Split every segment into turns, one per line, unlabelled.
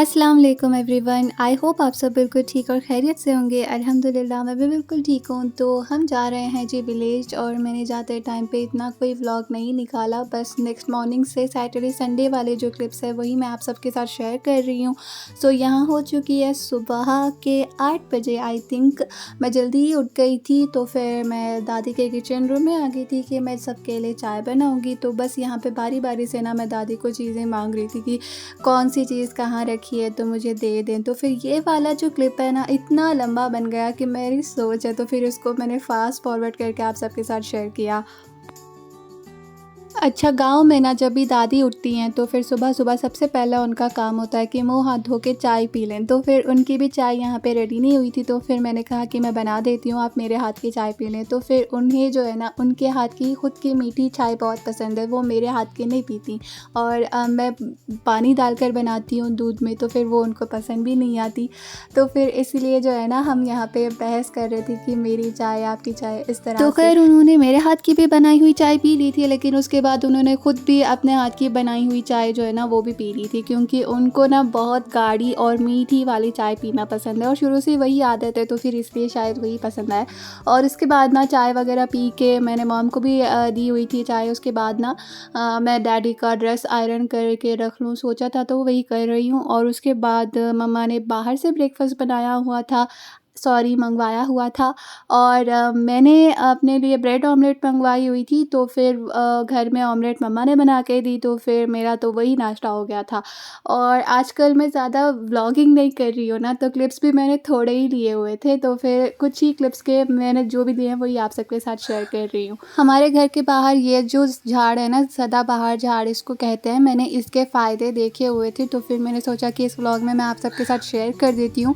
अस्सलाम वालेकुम everyone. I hope आप सब बिल्कुल ठीक और खैरियत से होंगे। अल्हम्दुलिल्लाह मैं भी बिल्कुल ठीक हूँ। तो हम जा रहे हैं जी विलेज, और मैंने जाते टाइम पे इतना कोई व्लॉग नहीं निकाला, बस नेक्स्ट मॉर्निंग से सैटरडे संडे वाले जो क्लिप्स है वही मैं आप सबके साथ शेयर कर रही हूँ। सो यहाँ हो चुकी है सुबह के 8 बजे आई थिंक। मैं जल्दी ही उठ गई थी, तो फिर मैं दादी के किचन रूम में आ गई थी कि मैं सबके लिए चाय बनाऊँगी। तो बस यहाँ पर बारी बारी से ना मैं दादी को चीज़ें मांग रही थी कि कौन सी चीज़ कहाँ रखी है तो मुझे दे दें। तो फिर ये वाला जो क्लिप है ना इतना लंबा बन गया कि मेरी सोच है, तो फिर उसको मैंने फ़ास्ट फॉरवर्ड करके आप सबके साथ शेयर किया। अच्छा, गाँव में ना जब भी दादी उठती हैं तो फिर सुबह-सुबह सबसे पहला उनका काम होता है कि मुँह हाथ धो के चाय पी लें। तो फिर उनकी भी चाय यहाँ पे रेडी नहीं हुई थी, तो फिर मैंने कहा कि मैं बना देती हूँ, आप मेरे हाथ की चाय पी लें। तो फिर उन्हें जो है ना उनके हाथ की खुद की मीठी चाय बहुत पसंद है, वो मेरे हाथ की नहीं पीती। और मैं पानी डालकर बनाती हूँ दूध में, तो फिर वो उनको पसंद भी नहीं आती। तो फिर इसलिए जो है ना हम यहाँ पे बहस कर रहे थे कि मेरी चाय आपकी चाय इस तरह
तो
से।
खैर उन्होंने मेरे हाथ की भी बनाई हुई चाय पी ली थी, लेकिन उसके बाद उन्होंने खुद भी अपने हाथ की बनाई हुई चाय जो है ना वो भी पी ली थी, क्योंकि उनको ना बहुत गाढ़ी और मीठी वाली चाय पीना पसंद है और शुरू से वही आदत है, तो फिर इसलिए शायद वही पसंद आए। और इसके बाद ना चाय वगैरह पी के मैंने मॉम को भी दी हुई थी चाय। उसके बाद ना मैं डैडी का ड्रेस आयरन करके रख लूँ सोचा था, तो वही कर रही हूँ। और उसके बाद मम्मा ने बाहर से ब्रेकफास्ट बनाया हुआ था, सॉरी मंगवाया हुआ था, और मैंने अपने लिए ब्रेड ऑमलेट मंगवाई हुई थी। तो फिर घर में ऑमलेट मम्मा ने बना के दी, तो फिर मेरा तो वही नाश्ता हो गया था। और आजकल मैं ज़्यादा व्लॉगिंग नहीं कर रही हूँ ना, तो क्लिप्स भी मैंने थोड़े ही लिए हुए थे, तो फिर कुछ ही क्लिप्स के मैंने जो भी लिए हैं वही आप सबके साथ शेयर कर रही हूँ। हमारे घर के बाहर ये जो झाड़ है ना, सदाबहार झाड़ इसको कहते हैं, मैंने इसके फ़ायदे देखे हुए थे, तो फिर मैंने सोचा कि इस व्लॉग में मैं आप सबके साथ शेयर कर देती हूँ।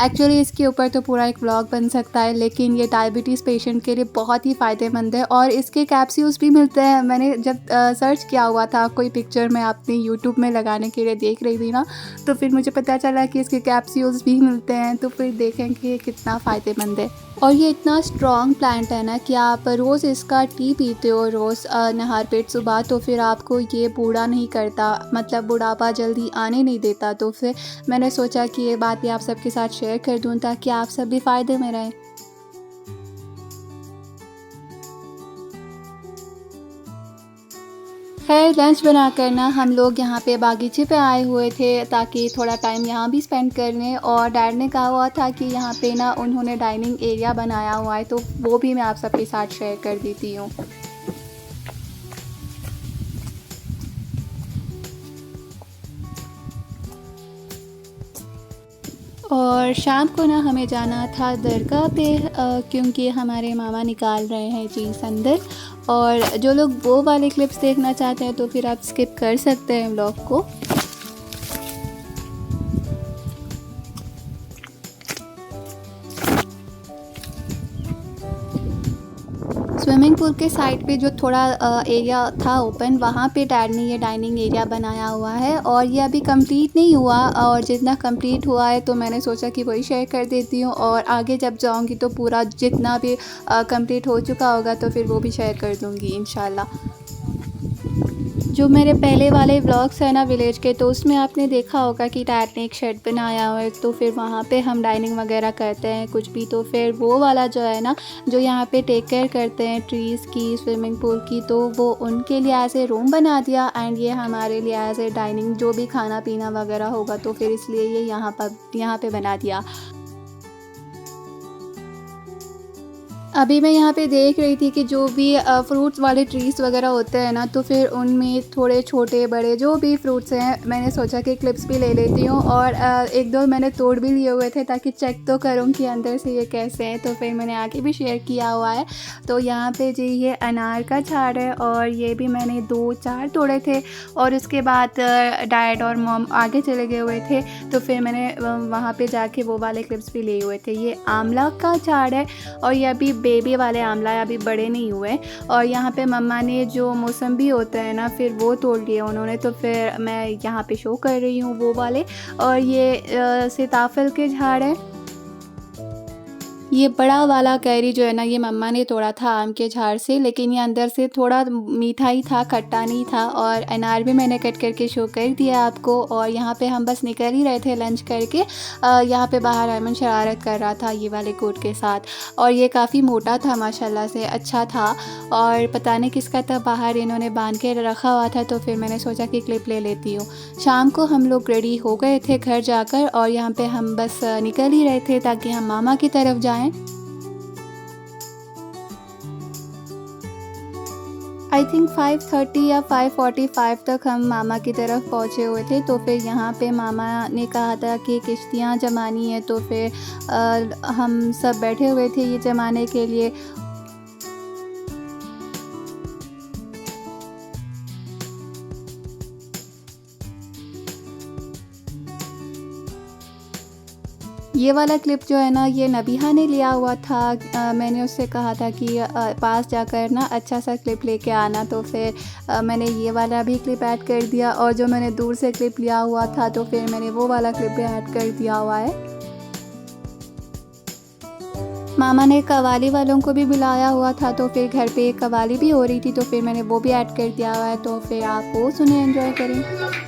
एक्चुअली इसके ऊपर तो पूरा एक व्लॉग बन सकता है, लेकिन ये डायबिटीज़ पेशेंट के लिए बहुत ही फ़ायदेमंद है। और इसके कैप्सूल्स भी मिलते हैं। मैंने जब सर्च किया हुआ था, कोई पिक्चर मैं अपनी यूट्यूब में लगाने के लिए देख रही थी ना, तो फिर मुझे पता चला कि इसके कैप्सूल्स भी मिलते हैं, तो फिर देखें कि ये कितना फ़ायदेमंद है। और ये इतना स्ट्रॉन्ग प्लांट है ना कि आप रोज़ इसका टी पीते हो रोज़ नहार पेट सुबह, तो फिर आपको ये बूढ़ा नहीं करता, मतलब बुढ़ापा जल्दी आने नहीं देता। तो फिर मैंने सोचा कि ये बात भी आप सबके साथ शेयर कर दूँ ताकि आप सब भी फ़ायदे में रहें। खैर लंच बनाकर ना हम लोग यहाँ पे बागीचे पे आए हुए थे ताकि थोड़ा टाइम यहाँ भी स्पेंड कर लें। और डैड ने कहा हुआ था कि यहाँ पे ना उन्होंने डाइनिंग एरिया बनाया हुआ है, तो वो भी मैं आप सबके साथ शेयर कर देती हूँ। और शाम को ना हमें जाना था दरगाह पे, क्योंकि हमारे मामा निकाल रहे हैं जी संदल। और जो लोग वो वाले क्लिप्स देखना चाहते हैं तो फिर आप स्किप कर सकते हैं व्लॉग को। स्विमिंग पूल के साइड पे जो थोड़ा एरिया था ओपन, वहाँ पे डैड ने ये डाइनिंग एरिया बनाया हुआ है। और ये अभी कंप्लीट नहीं हुआ, और जितना कंप्लीट हुआ है तो मैंने सोचा कि वही शेयर कर देती हूँ। और आगे जब जाऊँगी तो पूरा जितना भी कंप्लीट हो चुका होगा तो फिर वो भी शेयर कर दूँगी इंशाल्लाह। जो मेरे पहले वाले व्लॉग्स हैं ना विलेज के, तो उसमें आपने देखा होगा कि डैड ने एक शेड बनाया हुआ है, तो फिर वहाँ पे हम डाइनिंग वगैरह करते हैं कुछ भी। तो फिर वो वाला जो है ना, जो यहाँ पे टेक केयर करते हैं ट्रीज़ की, स्विमिंग पूल की, तो वो उनके लिए एज ए रूम बना दिया। एंड ये हमारे लिए एज ए डाइनिंग, जो भी खाना पीना वगैरह होगा तो फिर इसलिए ये यहाँ पे बना दिया। अभी मैं यहाँ पे देख रही थी कि जो भी फ्रूट्स वाले ट्रीज़ वगैरह होते हैं ना, तो फिर उनमें थोड़े छोटे बड़े जो भी फ्रूट्स हैं, मैंने सोचा कि क्लिप्स भी ले लेती हूँ। और एक दो मैंने तोड़ भी लिए हुए थे ताकि चेक तो करूँ कि अंदर से ये कैसे हैं, तो फिर मैंने आगे भी शेयर किया हुआ है। तो यहाँ पे जी ये अनार का झाड़ है, और ये भी मैंने 2-4 तोड़े थे। और उसके बाद डैड और मॉम आगे चले गए हुए थे, तो फिर मैंने वहाँ पे जाके वो वाले क्लिप्स भी लिए हुए थे। ये आंवला का झाड़ है, और ये अभी बेबी वाले आंवला है, अभी बड़े नहीं हुए। और यहाँ पे मम्मा ने जो मौसम्बी होता है ना, फिर वो तोड़ लिए उन्होंने, तो फिर मैं यहाँ पे शो कर रही हूँ वो वाले। और ये सीताफल के झाड़ है। ये बड़ा वाला कैरी जो है ना, ये मम्मा ने तोड़ा था आम के झाड़ से, लेकिन ये अंदर से थोड़ा मीठा ही था, खट्टा नहीं था। और अनार भी मैंने कट करके शो कर दिया आपको। और यहाँ पे हम बस निकल ही रहे थे लंच करके। यहाँ पे बाहर अयमन शरारत कर रहा था ये वाले कोट के साथ, और ये काफ़ी मोटा था माशाल्लाह से, अच्छा था। और पता नहीं किसका था, बाहर इन्होंने बांध के रखा हुआ था, तो फिर मैंने सोचा कि क्लिप ले लेती हूँ। शाम को हम लोग रेडी हो गए थे घर जाकर, और यहाँ पे हम बस निकल ही रहे थे ताकि हम मामा की तरफ जाएं। आई थिंक 5:30 या 5:45 तक हम मामा की तरफ पहुँचे हुए थे। तो फिर यहाँ पे मामा ने कहा था कि किश्तियाँ जमानी है, तो फिर हम सब बैठे हुए थे ये जमाने के लिए। ये वाला क्लिप जो है ना, ये नबीहा ने लिया हुआ था। मैंने उससे कहा था कि पास जाकर ना अच्छा सा क्लिप लेके आना, तो फिर मैंने ये वाला भी क्लिप ऐड कर दिया। और जो मैंने दूर से क्लिप लिया हुआ था, तो फिर मैंने वो वाला क्लिप भी ऐड कर दिया हुआ है। मामा ने कवाली वालों को भी बुलाया हुआ था, तो फिर घर पे कवाली भी हो रही थी, तो फिर मैंने वो भी ऐड कर दिया हुआ है। तो फिर आप वो सुने, एंजॉय करें।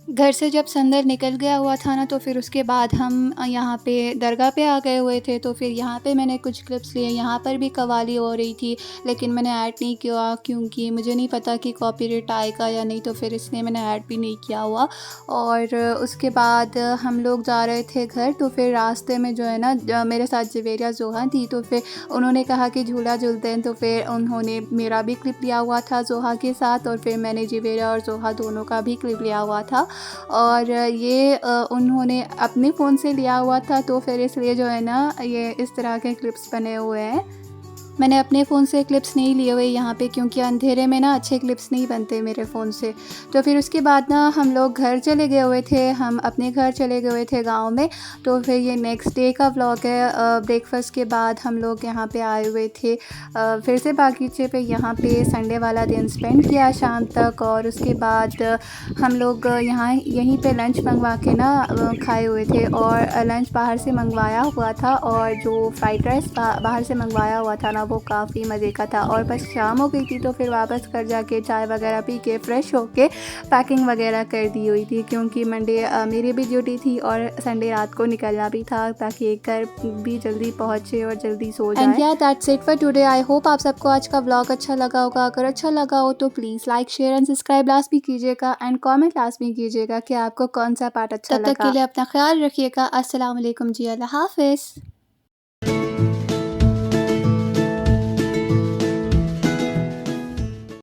घर से जब संदर निकल गया हुआ था ना, तो फिर उसके बाद हम यहाँ पे दरगाह पे आ गए हुए थे। तो फिर यहाँ पे मैंने कुछ क्लिप्स लिए। यहाँ पर भी कवाली हो रही थी, लेकिन मैंने ऐड नहीं किया क्योंकि मुझे नहीं पता कि कॉपीराइट आएगा या नहीं, तो फिर इसलिए मैंने ऐड भी नहीं किया हुआ। और उसके बाद हम लोग जा रहे थे घर। तो फिर रास्ते में जो है ना, मेरे साथ जवेरिया जोहा थी, तो फिर उन्होंने कहा कि झूला झूलते हैं, तो फिर उन्होंने मेरा भी क्लिप लिया हुआ था जोहा के साथ, और फिर मैंने जवेरिया और जोहा दोनों का भी क्लिप लिया हुआ था। और ये उन्होंने अपने फ़ोन से लिया हुआ था, तो फिर इसलिए जो है ना, ये इस तरह के क्लिप्स बने हुए हैं। मैंने अपने फ़ोन से क्लिप्स नहीं लिए हुए यहाँ पे, क्योंकि अंधेरे में ना अच्छे क्लिप्स नहीं बनते मेरे फ़ोन से। तो फिर उसके बाद ना हम लोग घर चले गए हुए थे, हम अपने घर चले गए हुए थे गांव में। तो फिर ये नेक्स्ट डे का व्लॉग है। ब्रेकफास्ट के बाद हम लोग यहाँ पे आए हुए थे फिर से बागीचे पे। यहाँ पे संडे वाला दिन स्पेंड किया शाम तक, और उसके बाद हम लोग यहाँ यहीं पे लंच मंगवा के ना खाए हुए थे। और लंच बाहर से मंगवाया हुआ था, और जो फ्राइड राइस बाहर से मंगवाया हुआ था ना, वो काफ़ी मज़े का था। और बस शाम हो गई थी, तो फिर वापस घर जाके चाय वगैरह पी के फ्रेश होके पैकिंग वगैरह कर दी हुई थी, क्योंकि मंडे मेरी भी ड्यूटी थी और संडे रात को निकलना भी था, ताकि घर भी जल्दी पहुँचे और जल्दी सो जाए। एंड या that's it for today. I hope आप सबको आज का व्लॉग अच्छा लगा होगा। अगर अच्छा लगा हो तो please like, share and subscribe last भी कीजिएगा, एंड कॉमेंट लास्ट भी कीजिएगा कि आपको कौन सा पार्ट अच्छा लगा। तब तक के लिए अपना ख्याल रखिएगा। अस्सलाम वालेकुम जी, अल्लाह हाफ़िज़।